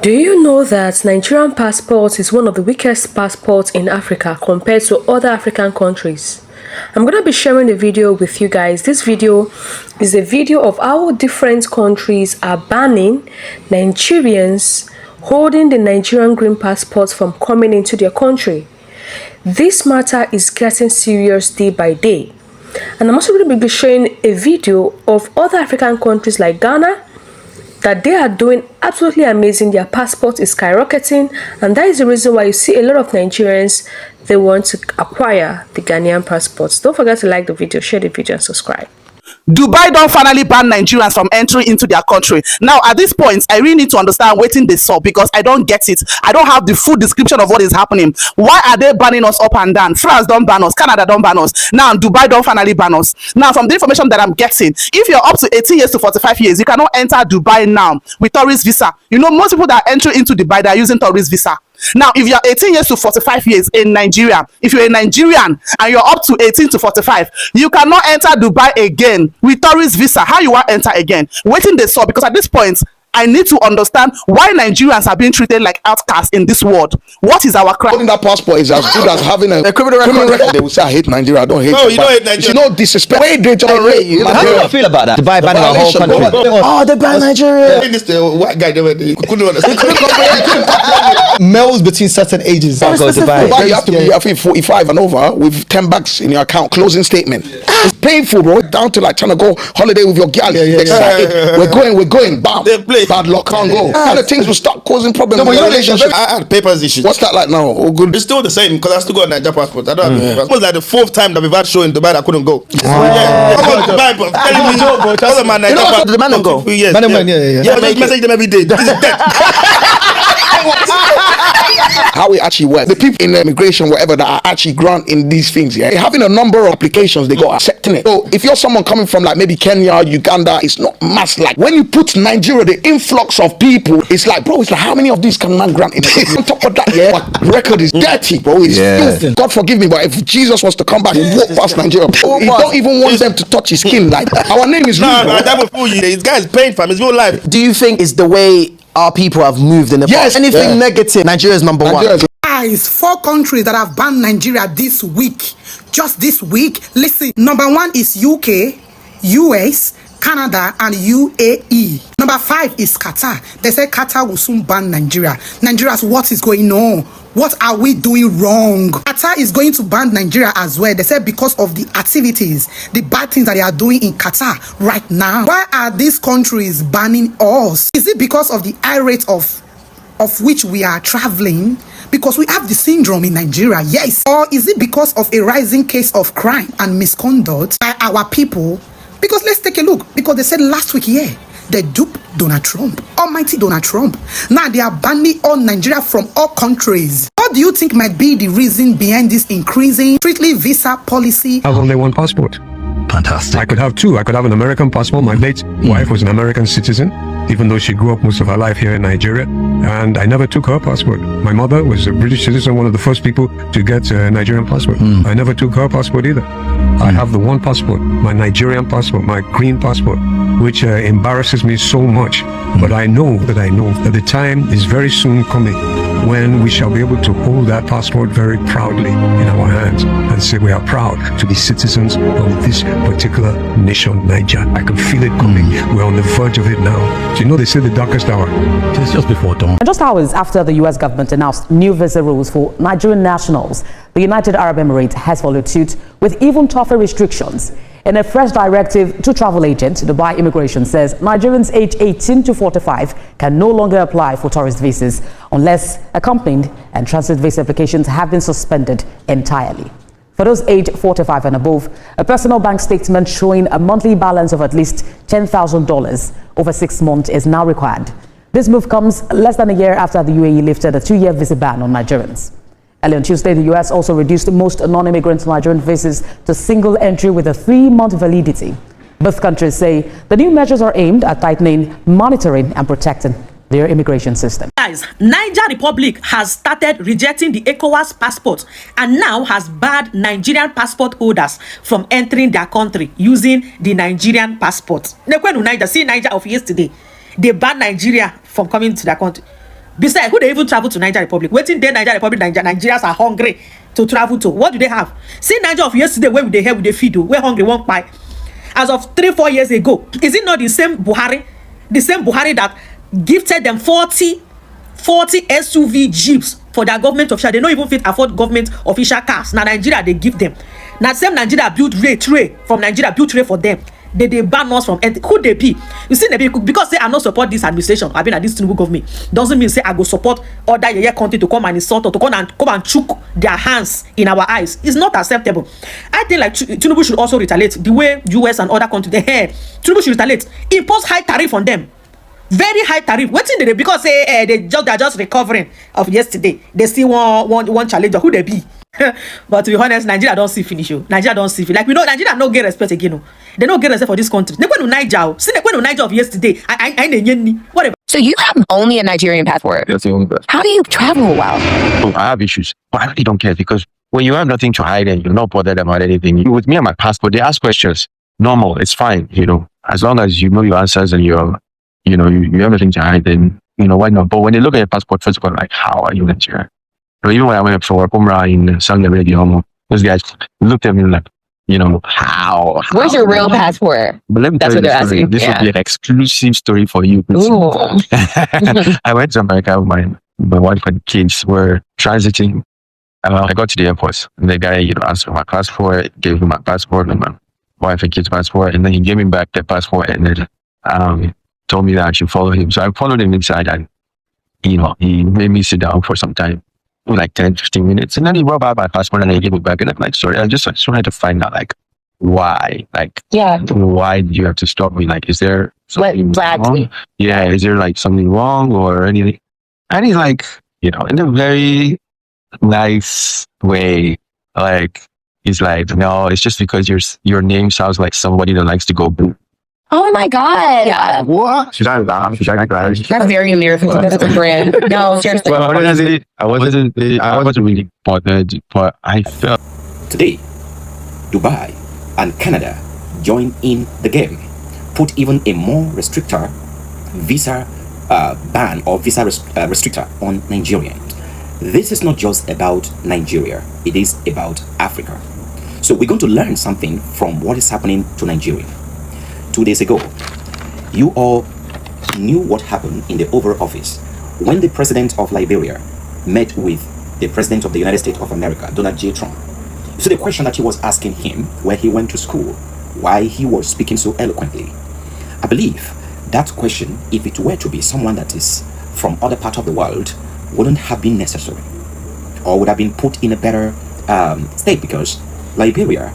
Do you know that Nigerian passport is one of the weakest passports in Africa compared to other African countries? I'm going to be sharing a video with you guys. This video is a video of how different countries are banning Nigerians holding the Nigerian green passports from coming into their country. This matter is getting serious day by day. And I'm also going to be showing a video of other African countries like Ghana, that they are doing absolutely amazing. Their passport is skyrocketing, and that is the reason why you see a lot of Nigerians, they want to acquire the Ghanaian passports. Don't forget to like the video, share the video, and subscribe. Dubai don't finally ban Nigerians from entering into their country. Now, at this point, I really need to understand what they saw, because I don't get it. I don't have the full description of what is happening. Why are they banning us up and down? France don't ban us, Canada don't ban us. Now, Dubai don't finally ban us. Now, from the information that I'm getting, if you're up to 18 years to 45 years, you cannot enter Dubai now with tourist visa. You know, most people that enter into Dubai, they are using tourist visa. Now, if you're 18 years to 45 years in Nigeria, if you're a Nigerian and you're up to 18 to 45, you cannot enter Dubai again with tourist visa. How you want to enter again? Waiting they saw, because at this point, I need to understand why Nigerians are being treated like outcasts in this world. What is our crime? Holding that passport is as good as having a criminal record. They will say, I hate Nigeria, I don't hate you don't hate Nigeria. You know, disrespect. Wait, they generate you. How do you feel about that? Dubai banning our whole country. Oh, they ban Nigeria. This white guy, they couldn't understand. Males between certain ages. Dubai, you have to be, I think, 45 and over with 10 bucks in your account. Closing statement. It's painful, bro. Down to like trying to go holiday with your girl. Excited. We're going. Bam. They play. Bad luck, can't go. Kind of things will start causing problems in your relationship. I had papers issues. What's that like now? Oh, good. It's still the same, because I still got a Niger passport. I don't have a passport. It was like the 4th time that we've had show in Dubai that I couldn't go. I'm on Dubai, but telling me, all of my Niger passport. The man don't go. Yeah, I just message them every day. This is dead. How it actually works. The people in immigration, whatever, that are actually granting these things, yeah, having a number of applications, they got accepting it. So if you're someone coming from like maybe Kenya, Uganda, it's not mass. Like when you put Nigeria, the influx of people, it's like, bro, it's like, how many of these can man grant in? On top of that, yeah, my record is dirty, bro. It's filthy. God forgive me, but if Jesus was to come back and walk past Nigeria, he don't even want them to touch his skin. Like our name is no, that will fool you. This guy is paying for his real life. Do you think it's the way our people have moved in the past? Anything negative, Nigeria is number one. Guys, 4 countries that have banned Nigeria this week. Just this week. Listen, number 1 is UK, US, Canada, and UAE. Number 5 is Qatar. They say Qatar will soon ban Nigeria. Nigeria's, what is going on? What are we doing wrong? Qatar is going to ban Nigeria as well. They said because of the activities, the bad things that they are doing in Qatar right now. Why are these countries banning us? Is it because of the high rate of which we are traveling? Because we have the syndrome in Nigeria, yes. Or is it because of a rising case of crime and misconduct by our people? Because let's take a look. Because they said last week, they duped Donald Trump, almighty Donald Trump. Now they are banning all Nigeria from all countries. What do you think might be the reason behind this increasing strictly visa policy? I have only one passport. Fantastic. I could have 2. I could have an American passport. My late wife was an American citizen, even though she grew up most of her life here in Nigeria, and I never took her passport. My mother was a British citizen, one of the first people to get a Nigerian passport. I never took her passport either. I have the one passport, my Nigerian passport, my green passport, which embarrasses me so much. But I know that the time is very soon coming when we shall be able to hold that passport very proudly in our hands and say we are proud to be citizens of this particular nation, Niger. I can feel it coming. We're on the verge of it now. So you know, they say the darkest hour is just before dawn. Just hours after the U.S. government announced new visa rules for Nigerian nationals, the United Arab Emirates has followed suit with even tougher restrictions. In a fresh directive to travel agents, Dubai Immigration says Nigerians aged 18 to 45 can no longer apply for tourist visas unless accompanied and transit visa applications have been suspended entirely. For those aged 45 and above, a personal bank statement showing a monthly balance of at least $10,000 over 6 months is now required. This move comes less than a year after the UAE lifted a 2-year visa ban on Nigerians. Earlier on Tuesday, the U.S. also reduced most non-immigrant Nigerian visas to single entry with a 3-month validity. Both countries say the new measures are aimed at tightening, monitoring, and protecting their immigration system. Guys, Niger Republic has started rejecting the ECOWAS passport and now has barred Nigerian passport holders from entering their country using the Nigerian passport. See Niger of yesterday, they banned Nigeria from coming to their country. Besides, who they even travel to Niger Republic? Waiting there, Niger Republic, Nigerians are hungry to travel to. What do they have? See Niger of yesterday, where would they have with the feed? Where hungry won't buy. As of 3-4 years ago, is it not the same Buhari? The same Buhari that gifted them 40 SUV jeeps for their government official. They don't even fit afford government official cars. Now Nigeria, they give them. Now same Nigeria built tray from Nigeria, built tray for them. They ban us from anything. Who they be? You see, they be because say I not support this administration. I've been at this Tinubu government. Doesn't mean say I go support other Yeye country to come and insult or to come and choke their hands in our eyes. It's not acceptable. I think like Tinubu should also retaliate the way US and other countries. Tinubu should retaliate. Impose high tariff on them. Very high tariff. What's in there? Because they're just recovering of yesterday. They still want one challenger. Who they be? But to be honest, Nigeria don't see finish. Nigeria don't see finish. Like we know, Nigeria no get respect again. They don't get respect for this country. They went to Niger. See, they went to Niger of yesterday. Whatever. So you have only a Nigerian passport. That's the only passport. How do you travel well? Oh, I have issues, but I really don't care because when you have nothing to hide and you're not bothered about anything, with me and my passport, they ask questions. Normal, it's fine. As long as you know your answers and you have nothing to hide, then why not? But when they look at your passport, first of all, like, how are you Nigerian? Even when I went for Umrah in Saudi Arabia, those guys looked at me like, how? Where's your real passport? But let me tell you the story. This will be an exclusive story for you. I went to America with my wife and kids. Were transiting. I got to the airport. And the guy, asked for my passport, gave me my passport and my wife and kids' passport, and then he gave me back the passport and then told me that I should follow him. So I followed him inside, and he made me sit down for some time. Like 10-15 minutes, and then he brought back my passport and then he gave it back, and I'm like, sorry, I just wanted to find out like why, why did you have to stop me? Like, is there something wrong? Yeah, is there like something wrong or anything? And he's like, in a very nice way, like he's like, no, it's just because your name sounds like somebody that likes to go boot. Oh my God. Yeah. What? Should I laugh? Should I like that? That's very American. That's a brand. No, seriously. Well, I wasn't really bothered, but I felt. Today, Dubai and Canada join in the game, put even a more restrictor visa ban or visa restrictor on Nigerians. This is not just about Nigeria, it is about Africa. So we're going to learn something from what is happening to Nigeria. 2 days ago, you all knew what happened in the Oval Office when the president of Liberia met with the president of the United States of America, Donald J. Trump. So the question that he was asking him where he went to school, why he was speaking so eloquently. I believe that question, if it were to be someone that is from other part of the world, wouldn't have been necessary or would have been put in a better state, because Liberia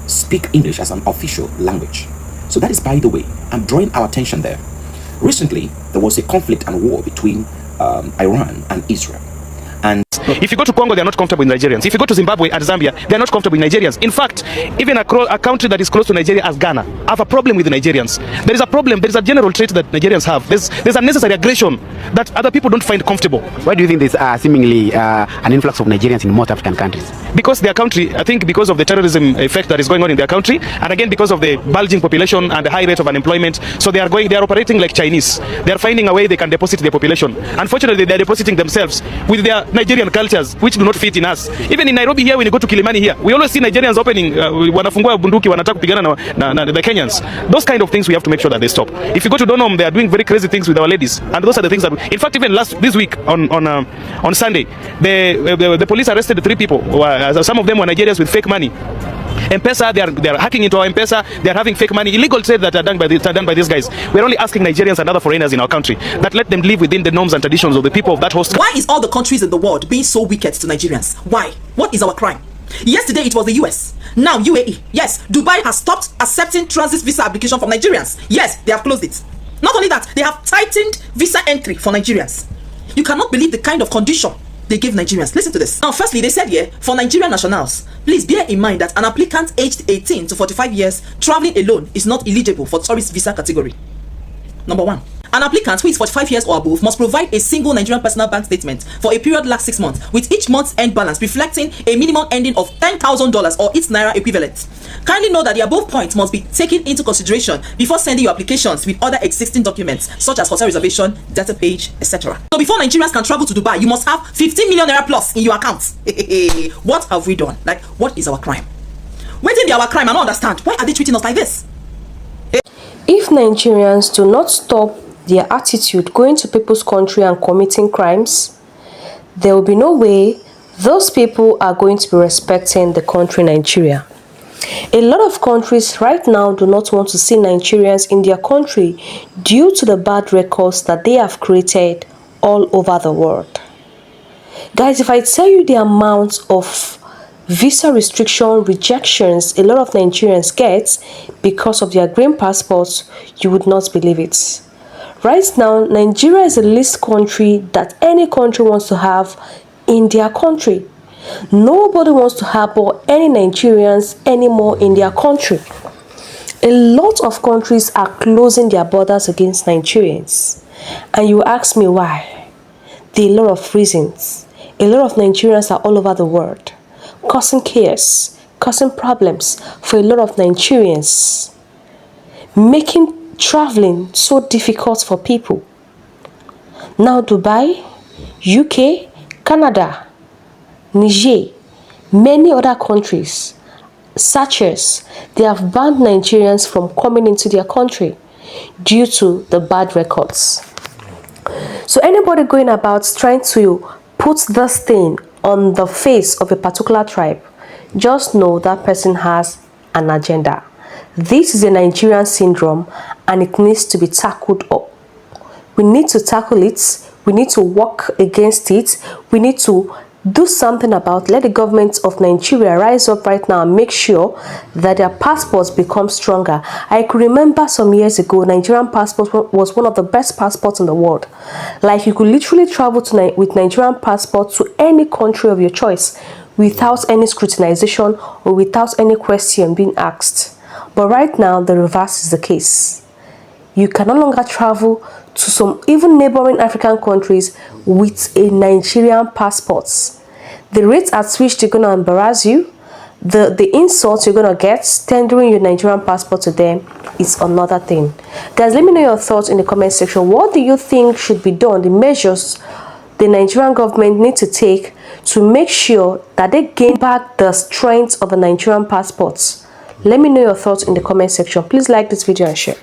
speak English as an official language. So that is, by the way, I'm drawing our attention there. Recently, there was a conflict and war between Iran and Israel. And if you go to Congo, they are not comfortable with Nigerians. If you go to Zimbabwe and Zambia, they are not comfortable with Nigerians. In fact, even a country that is close to Nigeria as Ghana have a problem with the Nigerians. There is a problem. There is a general trait that Nigerians have. There's unnecessary aggression that other people don't find comfortable. Why do you think there's seemingly an influx of Nigerians in most African countries? Because their country, I think because of the terrorism effect that is going on in their country, and again because of the bulging population and the high rate of unemployment, so they are operating like Chinese. They are finding a way they can deposit their population. Unfortunately, they are depositing themselves with their Nigerian cultures, which do not fit in us. Even in Nairobi here, when you go to Kilimani here, we always see Nigerians opening, wanafungua bunduki, wanataka kupigana na the Kenyans. Those kind of things we have to make sure that they stop. If you go to Donholm, they are doing very crazy things with our ladies, and those are the things that, in fact, even this week on Sunday, the police arrested 3 people. Some of them were Nigerians with fake money. M-Pesa, they are hacking into our M-Pesa. They are having fake money, illegal trade that are done by these guys. We're only asking Nigerians and other foreigners in our country that let them live within the norms and traditions of the people of that host. Why is all the countries in the world being so wicked to Nigerians? Why? What is our crime? Yesterday it was the US. Now UAE. Yes, Dubai has stopped accepting transit visa application from Nigerians. Yes, they have closed it. Not only that, they have tightened visa entry for Nigerians. You cannot believe the kind of condition they give Nigerians. Listen to this. Now, firstly, they said here, for Nigerian nationals, please bear in mind that an applicant aged 18 to 45 years traveling alone is not eligible for tourist visa category. Number 1. An applicant who is 45 years or above must provide a single Nigerian personal bank statement for a period last 6 months, with each month's end balance reflecting a minimum ending of $10,000 or its naira equivalent. Kindly note that the above points must be taken into consideration before sending your applications with other existing documents such as hotel reservation, data page, etc. So before Nigerians can travel to Dubai, you must have 15 million naira plus in your account. What have we done? Like, what is our crime? Waiting be our crime, I don't understand. Why are they treating us like this? If Nigerians do not stop their attitude going to people's country and committing crimes, there will be no way those people are going to be respecting the country Nigeria. A lot of countries right now do not want to see Nigerians in their country due to the bad records that they have created all over the world. Guys, if I tell you the amount of visa restriction rejections a lot of Nigerians get because of their green passports, you would not believe it. Right now, Nigeria is the least country that any country wants to have in their country. Nobody wants to harbor any Nigerians anymore in their country. A lot of countries are closing their borders against Nigerians. And you ask me why? There are a lot of reasons. A lot of Nigerians are all over the world, causing chaos, causing problems for a lot of Nigerians, making traveling so difficult for people. Now Dubai, UK, Canada, Niger, many other countries, such as they have banned Nigerians from coming into their country due to the bad records. So anybody going about trying to put this thing on the face of a particular tribe, just know that person has an agenda. This is a Nigerian syndrome and it needs to be tackled up. We need to tackle it. We need to work against it. We need to do something about it. Let the government of Nigeria rise up right now and make sure that their passports become stronger. I could remember some years ago, Nigerian passport was one of the best passports in the world. Like, you could literally travel to with Nigerian passport to any country of your choice without any scrutinization or without any question being asked. But right now, the reverse is the case. You can no longer travel to some even neighboring African countries with a Nigerian passport. The rate at which they're going to embarrass you, the insults you're going to get tendering your Nigerian passport to them is another thing. Guys, let me know your thoughts in the comment section. What do you think should be done, the measures the Nigerian government need to take to make sure that they gain back the strength of the Nigerian passports? Let me know your thoughts in the comment section. Please like this video and share.